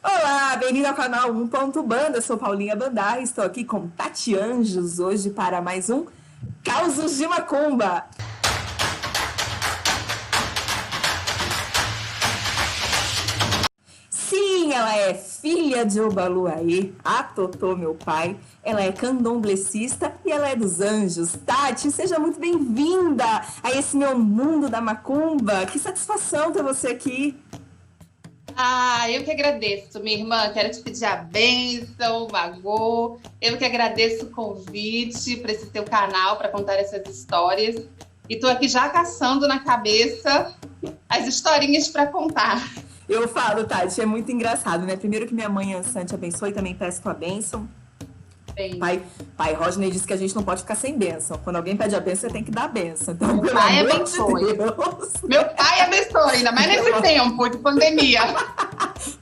Olá, bem-vindo ao canal 1.banda, eu sou Paulinha Bandar e estou aqui com Tati Anjos hoje para mais um Causos de Macumba. Sim, ela é filha de Obaluaê, a Totô, meu pai, ela é candomblecista e ela é dos anjos. Tati, seja muito bem-vinda a esse meu mundo da macumba, que satisfação ter você aqui. Eu que agradeço, minha irmã. Quero te pedir a bênção, Magô. Eu que agradeço o convite para esse teu canal para contar essas histórias. E tô aqui já caçando na cabeça as historinhas para contar. Eu falo, Tati, é muito engraçado, né? Primeiro que minha mãe, Ansan, te abençoe, e também peço tua bênção. Bem, Pai Rodney disse que a gente não pode ficar sem bênção. Quando alguém pede a bênção, você tem que dar a bênção. Então, meu pelo pai amor abençoe. de Deus. Meu pai abençoe, ainda mais nesse tempo de pandemia.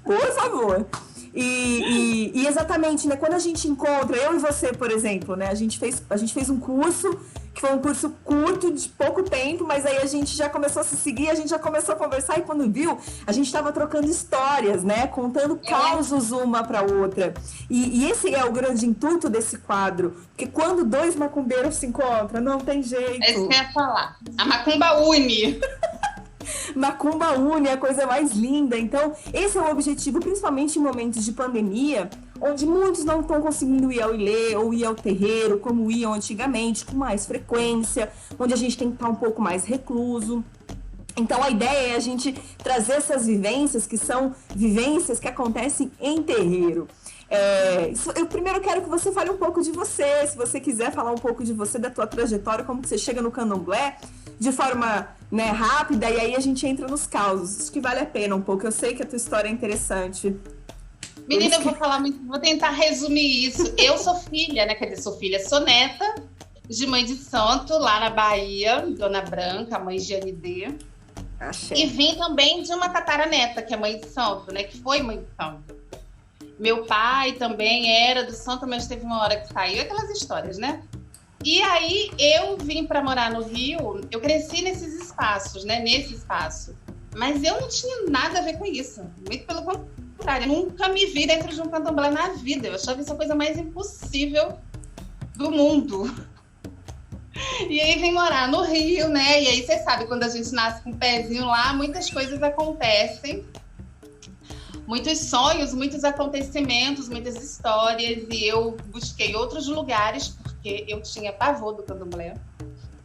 Por favor. E exatamente, né? Quando a gente encontra, eu e você, por exemplo, né? A gente fez um curso, que foi um curso curto, de pouco tempo, mas aí a gente já começou a se seguir, a gente já começou a conversar e quando viu, a gente estava trocando histórias, né? Contando causos uma para outra. E esse é o grande intuito desse quadro, porque quando dois macumbeiros se encontram, não tem jeito. É isso que eu ia falar. A macumba une. Macumba une é a coisa mais linda. Então, esse é o objetivo, principalmente em momentos de pandemia, onde muitos não estão conseguindo ir ao ilê ou ir ao terreiro, como iam antigamente, com mais frequência, onde a gente tem que estar um pouco mais recluso. Então, a ideia é a gente trazer essas vivências, que são vivências que acontecem em terreiro. Eu primeiro quero que você fale um pouco de você, se você quiser falar um pouco de você, da tua trajetória, como que você chega no candomblé, de forma, né, rápida, e aí a gente entra nos causos. Acho que vale a pena um pouco, eu sei que a tua história é interessante. Menina, eu vou falar muito, vou tentar resumir isso. Eu sou filha, né? Quer dizer, sou filha, sou neta de mãe de santo lá na Bahia, Dona Branca, mãe de Anidê. Axé. E vim também de uma tataraneta, que é mãe de santo, né? Que foi mãe de santo. Meu pai também era do santo, mas teve uma hora que saiu, aquelas histórias, né? E aí eu vim para morar no Rio, eu cresci nesses espaços, né? Nesse espaço. Mas eu não tinha nada a ver com isso. Muito pelo contrário, eu nunca me vi dentro de um candomblé na vida. Eu achava isso a coisa mais impossível do mundo. E aí vim morar no Rio, né? E aí você sabe, quando a gente nasce com um pezinho lá, muitas coisas acontecem. Muitos sonhos, muitos acontecimentos, muitas histórias. E eu busquei outros lugares, porque eu tinha pavor do candomblé.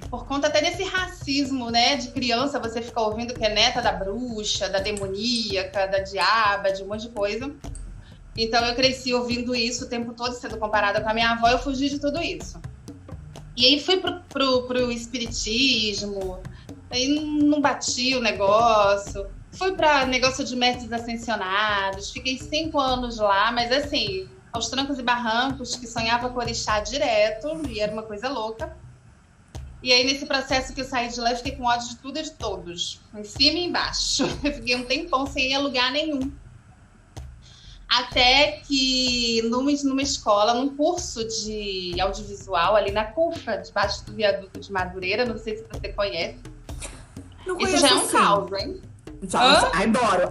Por conta até desse racismo, né? De criança, você fica ouvindo que é neta da bruxa, da demoníaca, da diaba, de um monte de coisa. Então eu cresci ouvindo isso o tempo todo, sendo comparada com a minha avó, eu fugi de tudo isso. E aí fui pro espiritismo, aí não bati o negócio, fui para negócio de mestres ascensionados, fiquei 5 anos lá, mas assim, aos trancos e barrancos, que sonhava com orixá direto, e era uma coisa louca. E aí nesse processo que eu saí de lá, eu fiquei com ódio de tudo e de todos, em cima e embaixo. Eu fiquei um tempão sem ir a lugar nenhum. Até que numa escola, num curso de audiovisual ali na CUFA, debaixo do viaduto de Madureira, não sei se você conhece. Não Isso já é um sim. caos, hein?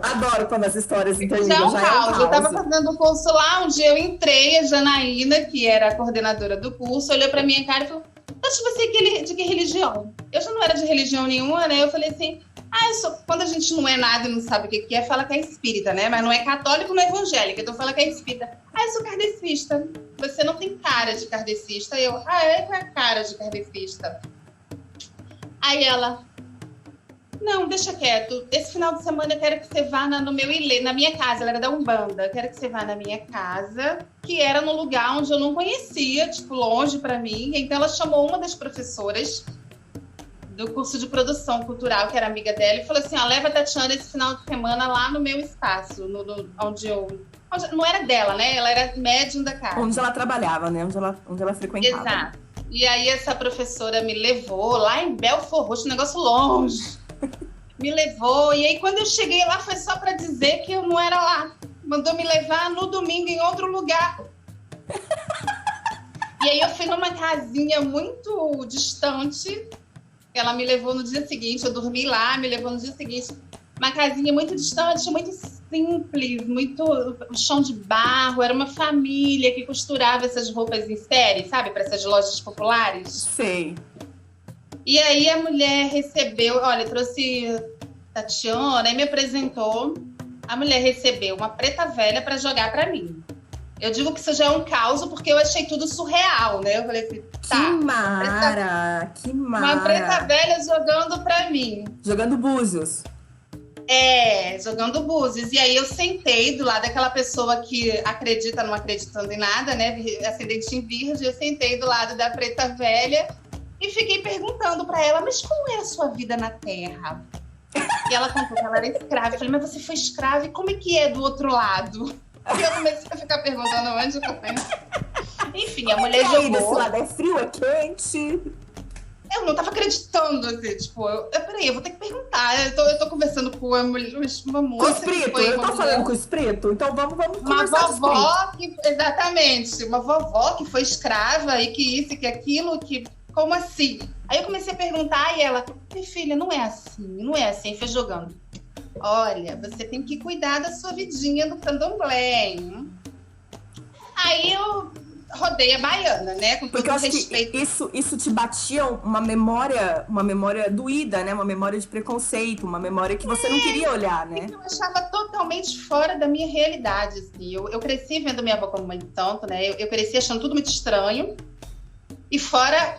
Adoro quando as histórias interligam. Já é um caos. Eu estava caos. fazendo o curso lá, um dia eu entrei, a Janaína, que era a coordenadora do curso, olhou pra minha cara e falou: Tati, você é de que religião? Eu já não era de religião nenhuma, né? Eu falei assim: quando a gente não é nada e não sabe o que é, fala que é espírita, né? Mas não é católico, não é evangélico, então fala que é espírita. Eu sou kardecista. Você não tem cara de kardecista. Qual é a cara de kardecista? Aí ela: não, deixa quieto. Esse final de semana eu quero que você vá no meu ilê, na minha casa. Ela era da Umbanda. Eu quero que você vá na minha casa, que era no lugar onde eu não conhecia, tipo, longe pra mim. Então ela chamou uma das professoras do curso de produção cultural, que era amiga dela, e falou assim: leva a Tatiana esse final de semana lá no meu espaço, onde não era dela, né? Ela era médium da casa. Onde ela trabalhava, né? Onde ela frequentava. Exato. E aí essa professora me levou lá em Belfort Roxo, um negócio longe. Me levou, e aí quando eu cheguei lá foi só para dizer que eu não era lá. Mandou me levar no domingo em outro lugar. E aí eu fui numa casinha muito distante. Ela me levou no dia seguinte, eu dormi lá, me levou no dia seguinte. uma casinha muito distante, muito simples, muito chão de barro. Era uma família que costurava essas roupas em série, sabe? Para essas lojas populares. Sei. E aí a mulher recebeu, olha, trouxe Tatiana e me apresentou. A mulher recebeu uma preta velha para jogar para mim. Eu digo que isso já é um caos, porque eu achei tudo surreal, né? Eu falei assim, tá. Que mara. Uma preta velha jogando para mim. Jogando búzios. Jogando búzios. E aí eu sentei do lado daquela pessoa que acredita não acreditando em nada, né? Ascendente em virgem, eu sentei do lado da preta velha e fiquei perguntando para ela, mas como é a sua vida na Terra? E ela contou que ela era escrava. Eu falei, mas você foi escrava e como é que é do outro lado? E eu comecei a ficar perguntando onde que eu tenho. Enfim, a mulher jogou. Desse lado é frio, é quente? Eu não tava acreditando, assim, tipo, peraí, eu vou ter que perguntar. Eu tô conversando com uma moça. Com o espírito? Eu tô falando com o espírito? Então vamos uma vovó que, exatamente, uma vovó que foi escrava e que isso, que aquilo, que. Como assim? Aí eu comecei a perguntar e ela, minha filha, não é assim, foi jogando. Olha, você tem que cuidar da sua vidinha do candomblé, hein? Aí eu rodei a baiana, né? Com todo respeito. Que isso te batia uma memória doída, né? Uma memória de preconceito, uma memória que você não queria olhar, né? Eu achava totalmente fora da minha realidade, assim. Eu cresci vendo minha avó como mãe de santo, né? Eu cresci achando tudo muito estranho. E fora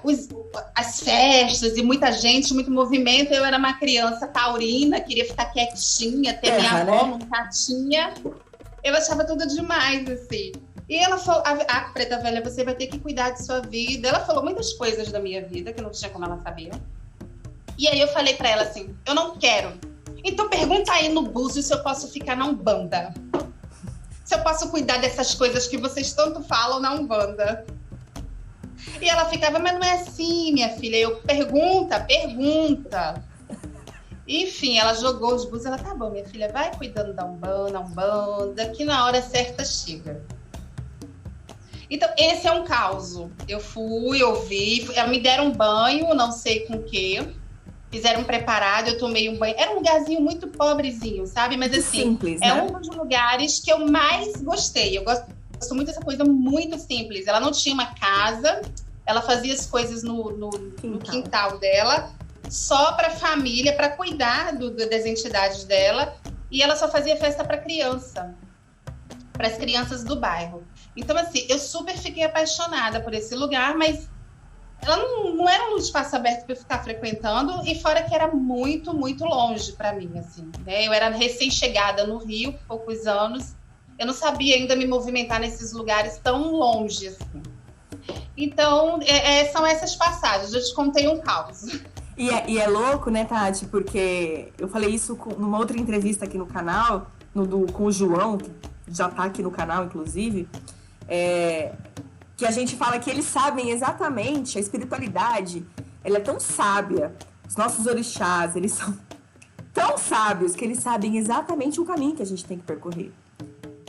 as festas e muita gente, muito movimento, eu era uma criança taurina, queria ficar quietinha, ter minha avó, né? Nunca tinha. Eu achava tudo demais, assim. E ela falou, a preta velha, você vai ter que cuidar de sua vida. Ela falou muitas coisas da minha vida, que não tinha como ela saber. E aí eu falei pra ela assim, eu não quero. Então pergunta aí no búzio se eu posso ficar na Umbanda. Se eu posso cuidar dessas coisas que vocês tanto falam na Umbanda. E ela ficava, mas não é assim, minha filha. Eu, pergunta. Enfim, ela jogou os búzios. Ela, tá bom, minha filha, vai cuidando da Umbanda, que na hora certa chega. Então, esse é um caos. Eu fui, ouvi, me deram um banho, não sei com o quê. Fizeram um preparado, eu tomei um banho. Era um lugarzinho muito pobrezinho, sabe? Mas assim, simples, é né? um dos lugares que eu mais gostei. Eu gosto muito dessa coisa muito simples. Ela não tinha uma casa, ela fazia as coisas no quintal dela, só para a família, para cuidar das entidades dela, e ela só fazia festa para criança, para as crianças do bairro. Então, assim, eu super fiquei apaixonada por esse lugar, mas ela não era um espaço aberto para eu ficar frequentando, e fora que era muito, muito longe para mim, assim, né? Eu era recém-chegada no Rio, poucos anos, eu não sabia ainda me movimentar nesses lugares tão longe, assim. Então, são essas passagens. Eu te contei um caos. E é louco, né, Tati? Porque eu falei isso numa outra entrevista aqui no canal, com o João, que já tá aqui no canal, inclusive, que a gente fala que eles sabem exatamente, a espiritualidade, ela é tão sábia. Os nossos orixás, eles são tão sábios que eles sabem exatamente o caminho que a gente tem que percorrer.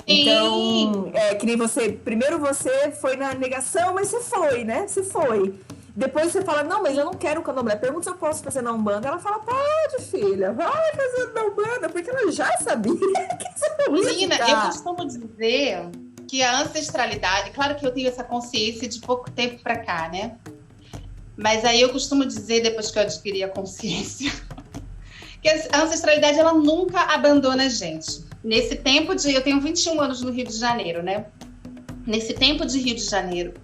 Então, que nem você, primeiro você foi na negação, mas você foi, né? Você foi. Depois você fala, não, mas eu não quero o candomblé. Pergunta se eu posso fazer na Umbanda. Ela fala, pode, filha, vai fazer na Umbanda, porque ela já sabia que você não ia Menina, ficar. eu costumo dizer que a ancestralidade, claro que eu tenho essa consciência de pouco tempo pra cá, né? Mas aí eu costumo dizer, depois que eu adquiri a consciência, que a ancestralidade, ela nunca abandona a gente. Nesse tempo eu tenho 21 anos no Rio de Janeiro, né? Nesse tempo de Rio de Janeiro,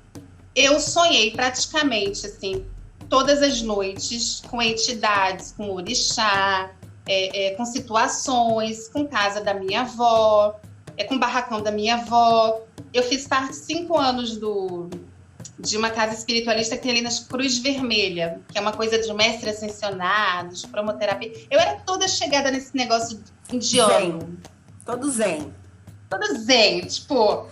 eu sonhei praticamente, assim, todas as noites com entidades, com orixá, com situações, com casa da minha avó, com barracão da minha avó. Eu fiz parte 5 anos de uma casa espiritualista que tem ali na Cruz Vermelha, que é uma coisa de mestre ascensionado, de promoterapia. Eu era toda chegada nesse negócio indiano. Zen. Todo zen. Todo zen, tipo...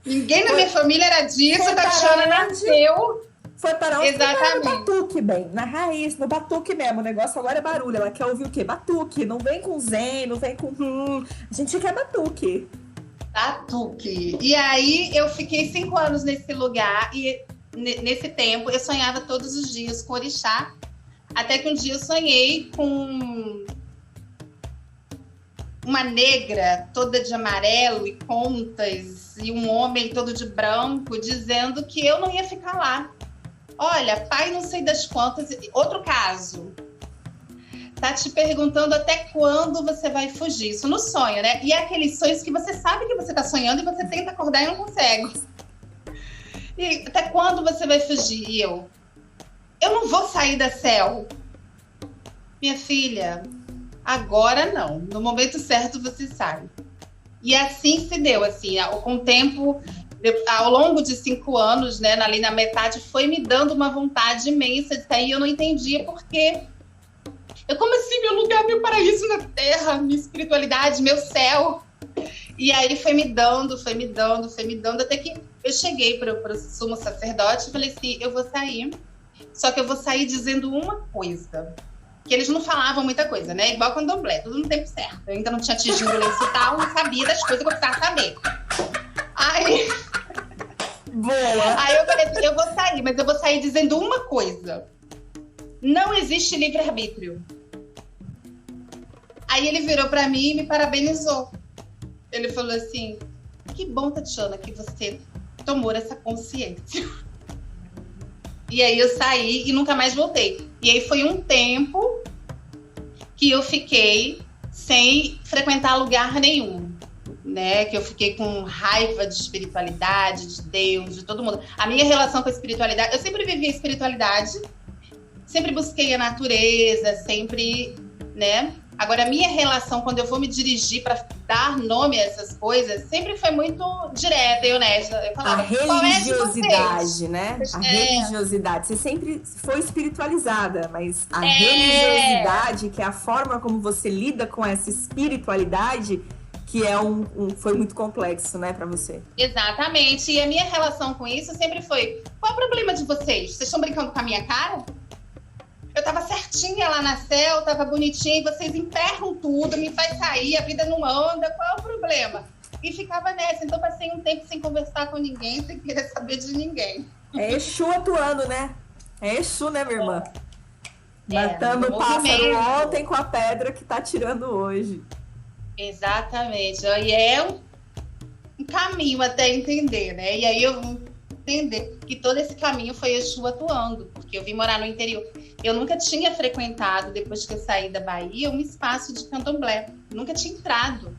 Ninguém na minha família era disso, a Tatiana nasceu... Foi para onde? Exatamente. No batuque, bem. Na raiz, no batuque mesmo. O negócio agora é barulho. Ela quer ouvir o quê? Batuque. Não vem com zen, não vem com... A gente quer batuque. Batuque. E aí, eu fiquei 5 anos nesse lugar. E nesse tempo, eu sonhava todos os dias com orixá. Até que um dia eu sonhei com uma negra toda de amarelo e contas e um homem todo de branco dizendo que eu não ia ficar lá. Olha, pai não sei das quantas. Outro caso. Tá te perguntando até quando você vai fugir. Isso no sonho, né? E é aqueles sonhos que você sabe que você tá sonhando e você tenta acordar e não consegue. E até quando você vai fugir? E eu não vou sair da cel. Minha filha, agora não. No momento certo você sai. E assim se deu, assim, com o tempo, ao longo de 5 anos, né, ali na metade, foi me dando uma vontade imensa de sair. Eu não entendia por quê. Eu, como assim, meu lugar, meu paraíso na terra, minha espiritualidade, meu céu. E aí foi me dando, até que eu cheguei para o sumo sacerdote e falei assim, eu vou sair, só que eu vou sair dizendo uma coisa. Que eles não falavam muita coisa, né? Igual candomblé, tudo no tempo certo. Eu ainda não tinha atingido o lenço tal, não sabia das coisas que eu precisava saber. Aí... Boa! Aí eu falei assim, eu vou sair, mas eu vou sair dizendo uma coisa. Não existe livre-arbítrio. Aí ele virou pra mim e me parabenizou. Ele falou assim, que bom, Tatiana, que você tomou essa consciência. E aí eu saí e nunca mais voltei. E aí foi um tempo que eu fiquei sem frequentar lugar nenhum, né? Que eu fiquei com raiva de espiritualidade, de Deus, de todo mundo. A minha relação com a espiritualidade, eu sempre vivi a espiritualidade, sempre busquei a natureza, sempre, né? Agora, a minha relação, quando eu vou me dirigir para dar nome a essas coisas, sempre foi muito direta e honesta. Eu falava, a religiosidade, né? A religiosidade. Você sempre foi espiritualizada, mas a religiosidade, que é a forma como você lida com essa espiritualidade, que é foi muito complexo, né, para você. Exatamente. E a minha relação com isso sempre foi, qual é o problema de vocês? Vocês estão brincando com a minha cara? Eu tava certinha lá na cel, tava bonitinha, e vocês emperram tudo, me faz sair, a vida não anda, qual é o problema? E ficava nessa, então passei um tempo sem conversar com ninguém, sem querer saber de ninguém. É Exu atuando, né? É Exu, né, minha irmã? Matando o pássaro ontem com a pedra que tá tirando hoje. Exatamente, e é um caminho até entender, né? E aí eu entender que todo esse caminho foi Exu atuando, porque eu vim morar no interior. Eu nunca tinha frequentado, depois que eu saí da Bahia, um espaço de candomblé. Nunca tinha entrado.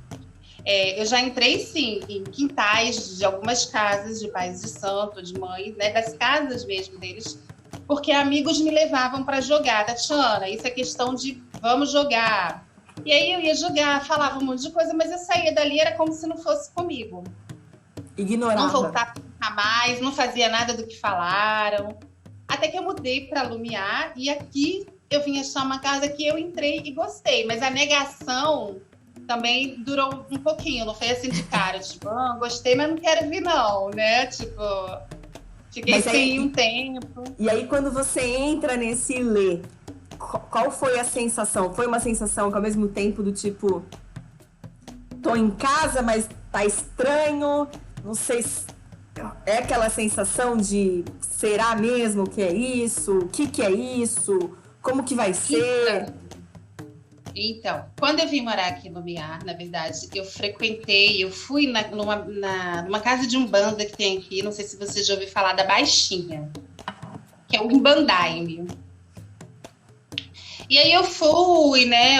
Eu já entrei, sim, em quintais de algumas casas de pais de santo, de mães, né, das casas mesmo deles, porque amigos me levavam para jogar. Tatiana, isso é questão de vamos jogar. E aí eu ia jogar, falava um monte de coisa, mas eu saía dali, era como se não fosse comigo. Ignorava. Não voltava mais, não fazia nada do que falaram. Até que eu mudei para Lumiar e aqui eu vim achar uma casa que eu entrei e gostei. Mas a negação também durou um pouquinho, não foi assim de cara. Tipo, gostei, mas não quero vir não, né? Tipo, fiquei sem um tempo. E aí quando você entra nesse Ilê, qual foi a sensação? Foi uma sensação que ao mesmo tempo do tipo, tô em casa, mas tá estranho, não sei se... É aquela sensação de será mesmo que é isso? O que é isso? Como que vai ser? Então, quando eu vim morar aqui no Lumiar, na verdade, eu fui numa casa de umbanda que tem aqui, não sei se você já ouviu falar da Baixinha, que é o Umbandaime. E aí eu fui, né,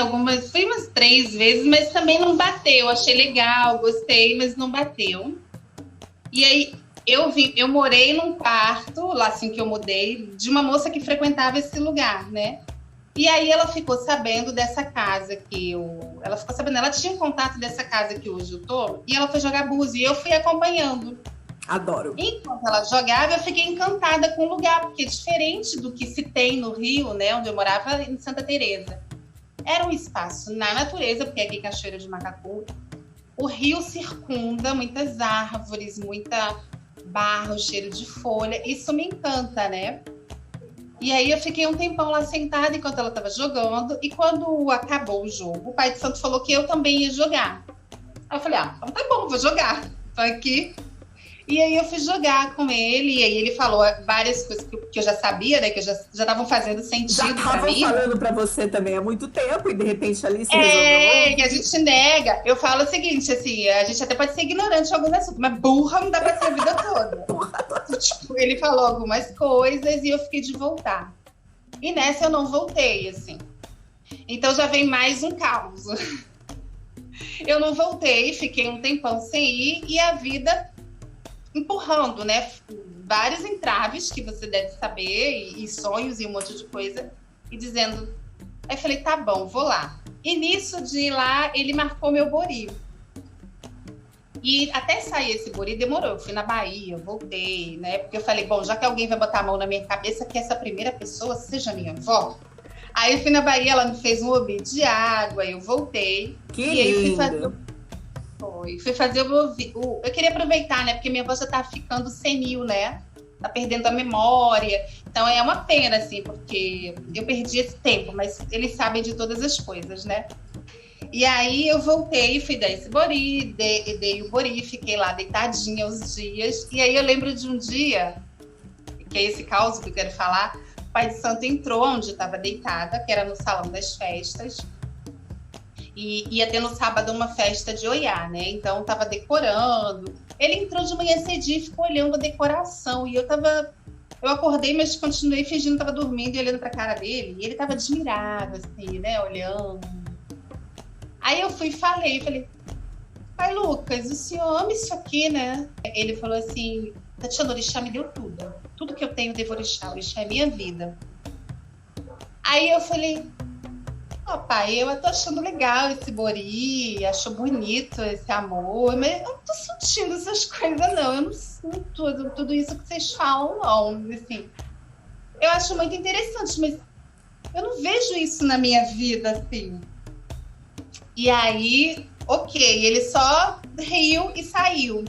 fui umas 3 vezes, mas também não bateu, achei legal, gostei, mas não bateu. E aí eu morei num quarto, lá assim que eu mudei, de uma moça que frequentava esse lugar, né? E aí ela ficou sabendo dessa casa ela ficou sabendo, ela tinha contato dessa casa que hoje eu tô, e ela foi jogar búzio, e eu fui acompanhando. Adoro. Enquanto ela jogava, eu fiquei encantada com o lugar, porque é diferente do que se tem no Rio, né, onde eu morava, em Santa Teresa. Era um espaço na natureza, porque aqui em Cachoeira de Macacu, o rio circunda, muitas árvores, muita barro, cheiro de folha. Isso me encanta, né? E aí eu fiquei um tempão lá sentada enquanto ela estava jogando. E quando acabou o jogo, o pai de santo falou que eu também ia jogar. Aí eu falei, então tá bom, vou jogar. Tô aqui. E aí eu fui jogar com ele, e aí ele falou várias coisas que eu já sabia, né? Que já estavam fazendo Já sentido pra estavam mim. falando pra você também há muito tempo e de repente ali se resolveu Que a ouvir. gente nega. Eu falo o seguinte, assim, a gente até pode ser ignorante em alguns assuntos, mas burra não dá pra ser a vida toda. Tipo, ele falou algumas coisas e eu fiquei de voltar. E nessa eu não voltei, assim. Então já vem mais um caos. Eu não voltei, fiquei um tempão sem ir e a vida empurrando, né? Vários entraves que você deve saber, e sonhos e um monte de coisa, e dizendo. Aí eu falei, tá bom, vou lá. E nisso de ir lá, ele marcou meu bori. E até sair esse bori demorou. Eu fui na Bahia, eu voltei, né? Porque eu falei, bom, já que alguém vai botar a mão na minha cabeça, que essa primeira pessoa seja minha avó. Aí eu fui na Bahia, ela me fez um obi de água, eu voltei. Que e aí lindo. Fui fazer o. Eu queria aproveitar, né? Porque minha avó já tá ficando senil, né? Tá perdendo a memória. Então é uma pena, assim, porque eu perdi esse tempo, mas eles sabem de todas as coisas, né? E aí eu voltei, fui dar esse bori, dei o bori, fiquei lá deitadinha uns dias. E aí eu lembro de um dia, que é esse caos que eu quero falar, o pai de santo entrou onde eu estava deitada, que era no salão das festas. E ia ter no sábado uma festa de Oiá, né? Então tava decorando. Ele entrou de manhã cedinho e ficou olhando a decoração. E eu acordei, mas continuei fingindo que tava dormindo e olhando pra cara dele. E ele tava admirado, assim, né? Olhando. Aí eu fui e falei, pai Lucas, o senhor ama isso aqui, né? Ele falou assim, Tatiana, o orixá me deu tudo. Tudo que eu tenho devo orixá. O orixá é minha vida. Aí eu falei, pai, eu tô achando legal esse bori, acho bonito esse amor, mas eu não tô sentindo essas coisas, não. Eu não sinto tudo isso que vocês falam, não. Assim, eu acho muito interessante, mas eu não vejo isso na minha vida, assim. E aí, ele só riu e saiu.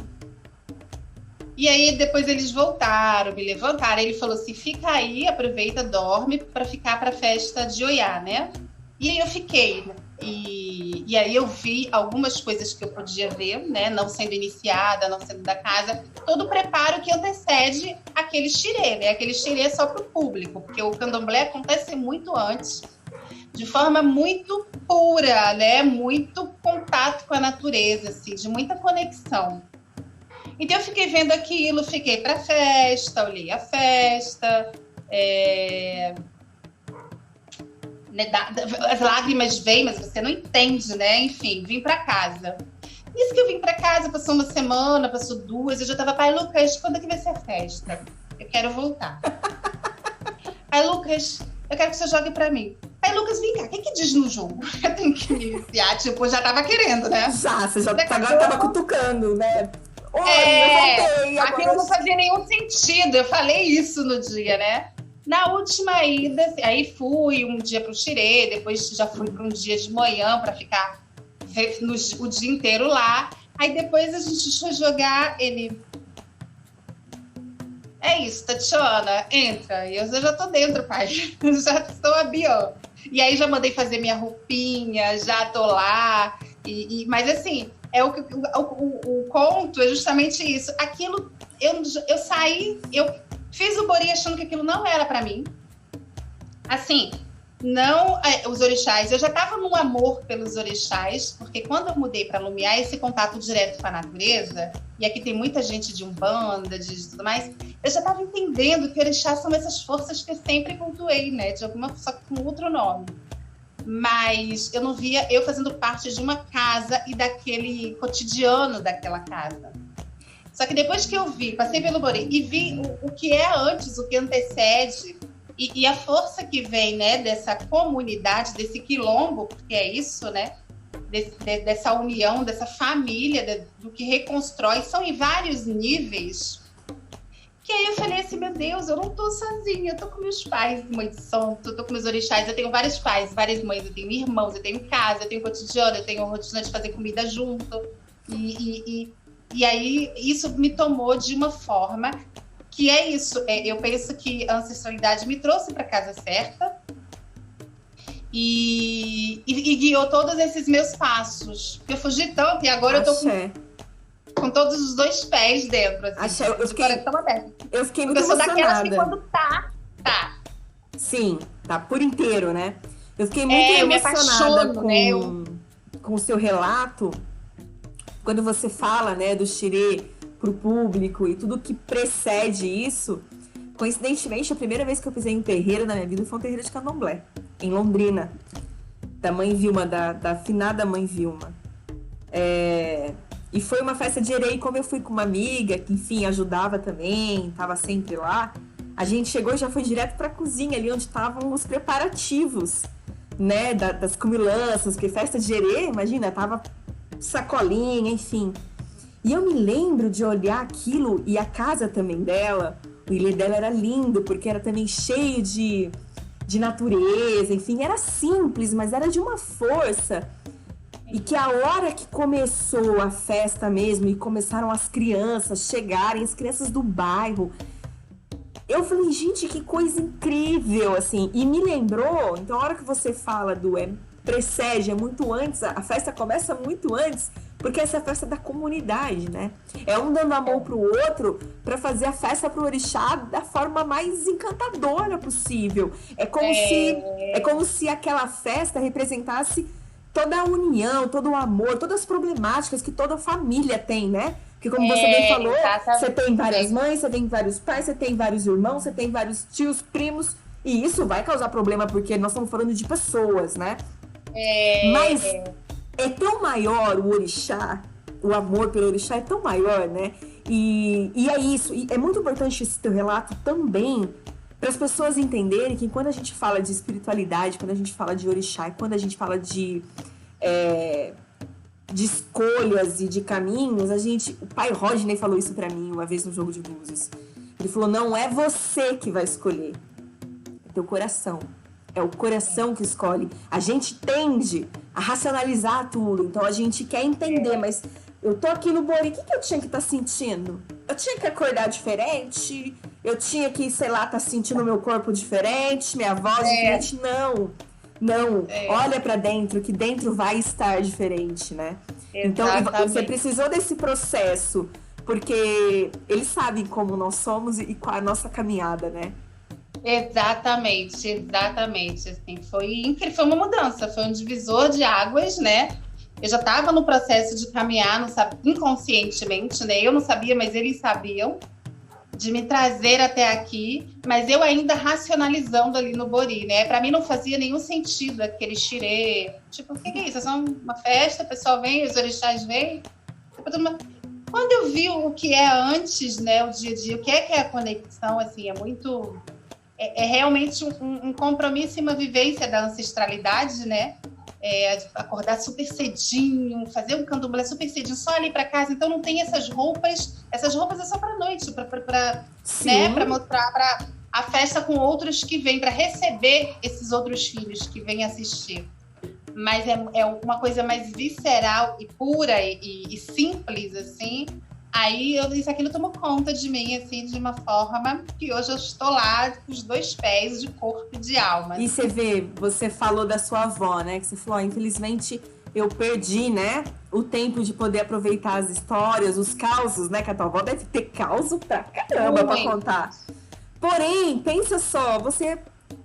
E aí, depois eles voltaram, me levantaram. Ele falou assim, fica aí, aproveita, dorme para ficar pra festa de Oiá, né? E aí eu fiquei, e aí eu vi algumas coisas que eu podia ver, né? Não sendo iniciada, não sendo da casa, todo o preparo que antecede aquele xirê, né? Aquele xirê é só para o público, porque o candomblé acontece muito antes, de forma muito pura, né? Muito contato com a natureza, assim, de muita conexão. Então eu fiquei vendo aquilo, fiquei para a festa, olhei a festa, as lágrimas vêm, mas você não entende, né? Enfim, vim para casa. Isso que eu vim para casa, passou uma semana, passou duas, eu já tava, pai Lucas, quando é que vai ser a festa? Eu quero voltar. Pai Lucas, eu quero que você jogue para mim. Pai Lucas, vem cá, o que diz no jogo? Eu tenho que me iniciar, tipo, já tava querendo, né? Você já agora tava cutucando, né? Oi, eu voltei. Aquilo não fazia nenhum sentido, eu falei isso no dia, né? Na última ida, aí fui um dia para o xirê, depois já fui para um dia de manhã para ficar o dia inteiro lá. Aí depois a gente foi jogar, ele... É isso, Tatiana, entra. E eu já tô dentro, pai. Já estou a Bian. E aí já mandei fazer minha roupinha, já tô lá. Mas assim, o conto é justamente isso. Aquilo, eu saí, eu fiz o bori achando que aquilo não era para mim. Assim, não os orixás. Eu já estava num amor pelos orixás, porque quando eu mudei para Lumiar, esse contato direto com a natureza, e aqui tem muita gente de Umbanda, de tudo mais, eu já estava entendendo que orixás são essas forças que eu sempre cultuei, né? Só que com outro nome. Mas eu não via eu fazendo parte de uma casa e daquele cotidiano daquela casa. Só que depois que eu passei pelo bori e vi o que é antes, o que antecede, e a força que vem, né, dessa comunidade, desse quilombo, porque é isso, né, dessa união, dessa família, do que reconstrói, são em vários níveis, que aí eu falei assim, meu Deus, eu não tô sozinha, eu tô com meus pais, mãe de santo, eu tô com meus orixás, eu tenho vários pais, várias mães, eu tenho irmãos, eu tenho casa, eu tenho cotidiano, eu tenho rotina de fazer comida junto, e aí isso me tomou de uma forma que é isso. Eu penso que a ancestralidade me trouxe para a casa certa e guiou todos esses meus passos. Eu fugi tanto e agora eu tô com todos os 2 pés dentro, assim, Eu fiquei muito eu sou daquelas que emocionada. quando tá. Sim, tá por inteiro, né? Eu fiquei muito Eu me emocionada apaixono, né? com o seu relato, quando você fala, né, do xirê pro público e tudo que precede isso. Coincidentemente, a primeira vez que eu pisei em um terreiro na minha vida foi um terreiro de candomblé, em Londrina, da mãe Vilma, da afinada mãe Vilma. E foi uma festa de erê, e como eu fui com uma amiga, que enfim, ajudava também, tava sempre lá, a gente chegou e já foi direto pra cozinha, ali onde estavam os preparativos, né, das comilanças, porque festa de erê, imagina, tava sacolinha, enfim. E eu me lembro de olhar aquilo, e a casa também dela, o ilê dela era lindo, porque era também cheio de natureza, enfim, era simples, mas era de uma força. E que a hora que começou a festa mesmo, e começaram as crianças chegarem, as crianças do bairro, eu falei, gente, que coisa incrível, assim. E me lembrou, então a hora que você fala do precede, é muito antes, a festa começa muito antes, porque essa é a festa da comunidade, né? É um dando a mão pro outro para fazer a festa pro orixá da forma mais encantadora possível. É como se aquela festa representasse toda a união, todo o amor, todas as problemáticas que toda família tem, né? Porque como você bem falou, você tem várias mães, você tem vários pais, você tem vários irmãos, você tem vários tios, primos, e isso vai causar problema porque nós estamos falando de pessoas, né? Mas é tão maior o orixá, o amor pelo orixá é tão maior, né? E é isso, e é muito importante esse teu relato também para as pessoas entenderem que quando a gente fala de espiritualidade, quando a gente fala de orixá, e quando a gente fala de escolhas e de caminhos, o pai Rodney falou isso para mim uma vez no jogo de búzios. Ele falou, não é você que vai escolher, é teu coração. É o coração que escolhe. A gente tende a racionalizar tudo. Então a gente quer entender, mas eu tô aqui no Bori, o que eu tinha que estar sentindo? Eu tinha que acordar diferente? Eu tinha que, sei lá, estar sentindo meu corpo diferente, minha voz diferente? Não. Olha pra dentro, que dentro vai estar diferente, né? Exatamente. Então você precisou desse processo, porque eles sabem como nós somos e qual a nossa caminhada, né? Exatamente. Assim, foi incrível, foi uma mudança, foi um divisor de águas, né? Eu já estava no processo de caminhar, não sabia, inconscientemente, né? Eu não sabia, mas eles sabiam, de me trazer até aqui, mas eu ainda racionalizando ali no Bori, né? Para mim não fazia nenhum sentido aquele xirê. Tipo, o que é isso? É só uma festa, o pessoal vem, os orixás vêm. Quando eu vi o que é antes, né? O dia a dia, o que é a conexão, assim, é muito... É realmente um compromisso e uma vivência da ancestralidade, né? Acordar super cedinho, fazer um candomblé super cedinho, só ali para casa. Então não tem essas roupas é só para noite, para mostrar para a festa com outros que vêm, para receber esses outros filhos que vêm assistir. Mas é uma coisa mais visceral e pura e simples, assim. Aí isso aquilo tomou conta de mim, assim, de uma forma que hoje eu estou lá com os 2 pés de corpo e de alma. E você vê, você falou da sua avó, né? Que você falou, infelizmente eu perdi, né? O tempo de poder aproveitar as histórias, os causos, né? Que a tua avó deve ter causo pra caramba pra contar. Porém, pensa só, você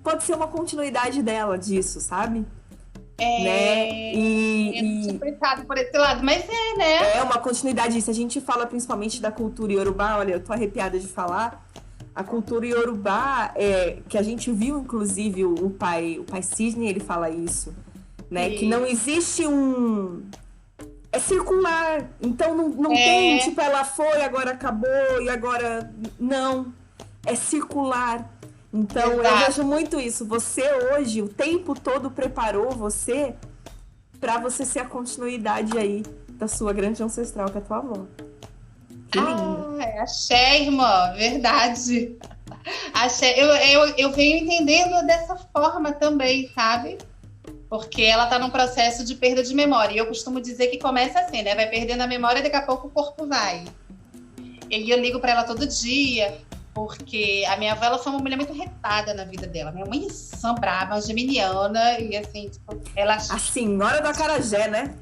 pode ser uma continuidade dela disso, sabe? Né? Tinha pensado por esse lado, mas né? É uma continuidade disso. A gente fala principalmente da cultura iorubá, olha, eu tô arrepiada de falar. A cultura iorubá, que a gente viu, inclusive, o pai Sidney, ele fala isso, né? Que não existe é circular. Então não tem, tipo, ela foi, agora acabou, e agora... Não. É circular. Então, eu vejo muito isso. Você hoje, o tempo todo preparou você para você ser a continuidade aí da sua grande ancestral, que é a tua avó. Que lindo. Axé, irmã. Verdade. Axé. Eu venho entendendo dessa forma também, sabe? Porque ela tá num processo de perda de memória. E eu costumo dizer que começa assim, né? Vai perdendo a memória e daqui a pouco o corpo vai. E eu ligo para ela todo dia... Porque a minha avó, ela foi uma mulher muito retada na vida dela. Minha mãe é brava, geminiana, e assim, tipo, ela... A senhora do acarajé, né?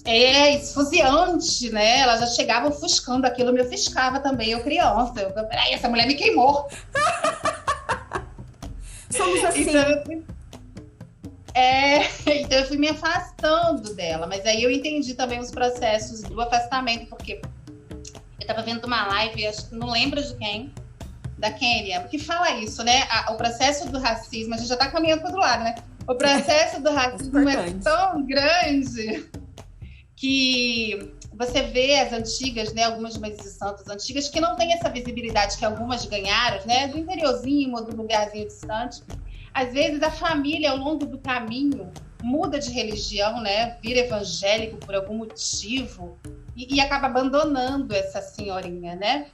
esfuziante, né? Ela já chegava ofuscando aquilo, me ofuscava também, eu criança. Peraí, essa mulher me queimou. Somos assim. Então eu fui me afastando dela, mas aí eu entendi também os processos do afastamento, porque eu tava vendo uma live, acho que não lembro de quem, da Kênia, que fala isso, né? O processo do racismo, a gente já tá caminhando para outro lado, né? O processo do racismo é tão grande que você vê as antigas, né? Algumas mães de santos antigas que não têm essa visibilidade que algumas ganharam, né? Do interiorzinho ou do lugarzinho distante. Às vezes a família, ao longo do caminho, muda de religião, né? Vira evangélico por algum motivo e acaba abandonando essa senhorinha, né?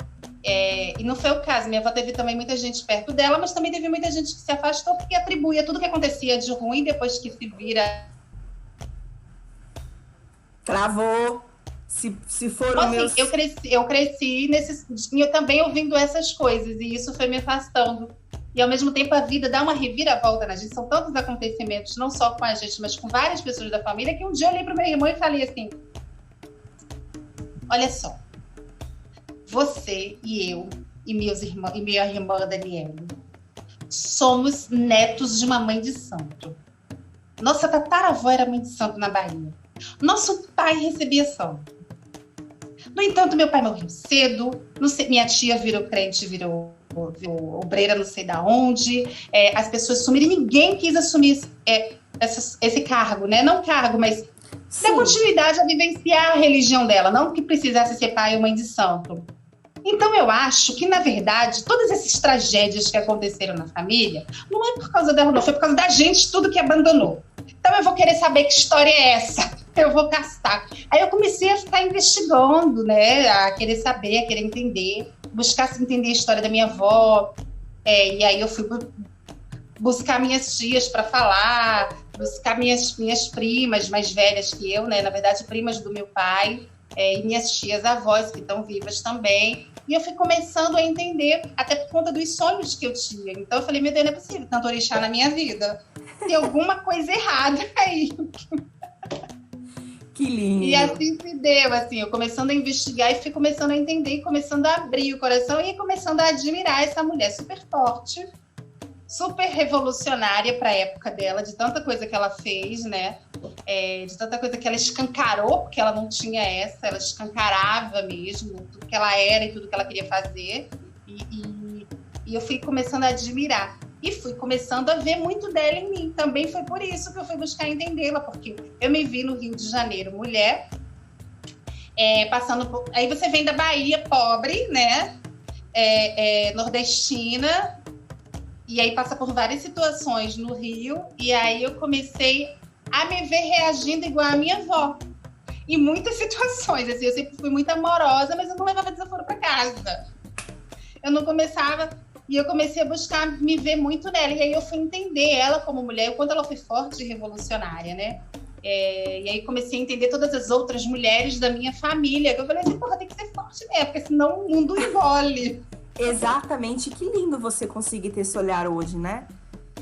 E não foi o caso. Minha avó teve também muita gente perto dela, mas também teve muita gente que se afastou porque atribuía tudo que acontecia de ruim depois que se vira. Travou. Se foram assim, meus... eu cresci eu também ouvindo essas coisas, e isso foi me afastando. E ao mesmo tempo a vida dá uma reviravolta na gente. São tantos acontecimentos, não só com a gente, mas com várias pessoas da família, que um dia eu olhei para o meu irmão e falei assim: olha só, você e eu e minha irmã Daniela somos netos de uma mãe de santo. Nossa tataravó era mãe de santo na Bahia. Nosso pai recebia santo. No entanto, meu pai morreu cedo, minha tia virou crente, virou obreira não sei da onde, as pessoas sumiram e ninguém quis assumir esse cargo, né? Não cargo, mas dar continuidade a vivenciar a religião dela, não que precisasse ser pai ou mãe de santo. Então eu acho que, na verdade, todas essas tragédias que aconteceram na família, não é por causa dela, não, foi por causa da gente, tudo que abandonou. Então eu vou querer saber que história é essa, eu vou castar. Aí eu comecei a ficar investigando, né, a querer saber, a querer entender, buscar se entender a história da minha avó, e aí eu fui buscar minhas tias para falar, buscar minhas primas mais velhas que eu, né, na verdade primas do meu pai, e minhas tias avós que estão vivas também, e eu fui começando a entender, até por conta dos sonhos que eu tinha. Então eu falei, meu Deus, não é possível tanto orixá na minha vida, tem alguma coisa errada aí. Que lindo. E assim se deu, assim, eu começando a investigar e fui começando a entender, e começando a abrir o coração e começando a admirar essa mulher super forte, super revolucionária para a época dela, de tanta coisa que ela fez, né? De tanta coisa que ela escancarou, porque ela não tinha ela escancarava mesmo tudo que ela era e tudo que ela queria fazer. E eu fui começando a admirar. E fui começando a ver muito dela em mim. Também foi por isso que eu fui buscar entendê-la, porque eu me vi no Rio de Janeiro, mulher, passando por... Aí você vem da Bahia, pobre, né? Nordestina, e aí passa por várias situações no Rio, e aí eu comecei a me ver reagindo igual a minha avó. Em muitas situações, assim, eu sempre fui muito amorosa, mas eu não levava desaforo para casa. Eu não começava... E eu comecei a buscar me ver muito nela. E aí eu fui entender ela como mulher, o quanto ela foi forte e revolucionária, né? E aí comecei a entender todas as outras mulheres da minha família. Que eu falei assim, porra, tem que ser forte mesmo, porque senão o mundo engole. Exatamente. Que lindo você conseguir ter esse olhar hoje, né?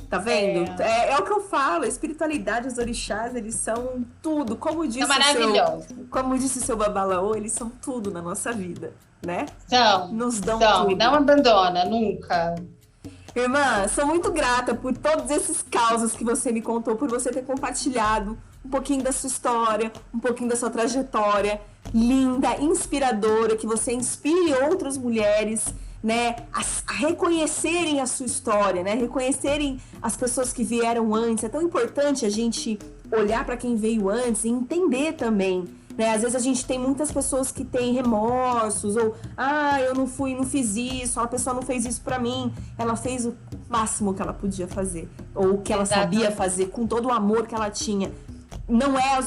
Tá vendo? É o que eu falo, a espiritualidade, os orixás, eles são tudo. Como disse o seu Babalaô, eles são tudo na nossa vida, né? Nos dão tudo. Não abandona, nunca. Irmã, sou muito grata por todos esses causos que você me contou, por você ter compartilhado um pouquinho da sua história, um pouquinho da sua trajetória linda, inspiradora, que você inspire outras mulheres, né, a reconhecerem a sua história, né, reconhecerem as pessoas que vieram antes. É tão importante a gente olhar para quem veio antes e entender também, né? Às vezes a gente tem muitas pessoas que têm remorsos, ou eu não fiz isso, a pessoa não fez isso para mim, ela fez o máximo que ela podia fazer, ou o que ela sabia fazer, com todo o amor que ela tinha. Não é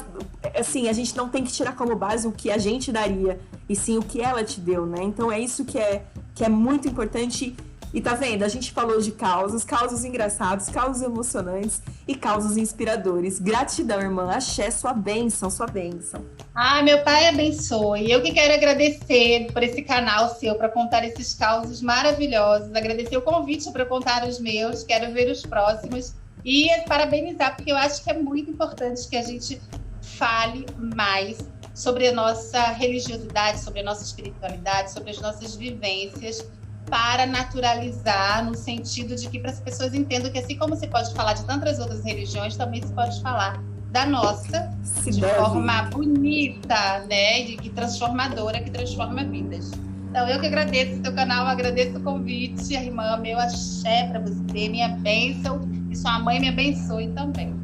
assim, a gente não tem que tirar como base o que a gente daria, e sim o que ela te deu, né? Então é isso que é muito importante. E tá vendo? A gente falou de causos engraçados, causos emocionantes e causos inspiradores. Gratidão, irmã. Axé, sua bênção, sua bênção. Meu pai abençoe. Eu que quero agradecer por esse canal seu, para contar esses causos maravilhosos. Agradecer o convite para contar os meus. Quero ver os próximos. E parabenizar, porque eu acho que é muito importante que a gente fale mais sobre a nossa religiosidade, sobre a nossa espiritualidade, sobre as nossas vivências, para naturalizar, no sentido de que para as pessoas entendam que assim como se pode falar de tantas outras religiões, também se pode falar da nossa, de forma bonita, né, e que transformadora, que transforma vidas. Então, eu que agradeço o seu canal, agradeço o convite, irmã, meu axé para você, minha bênção, e sua mãe me abençoe também.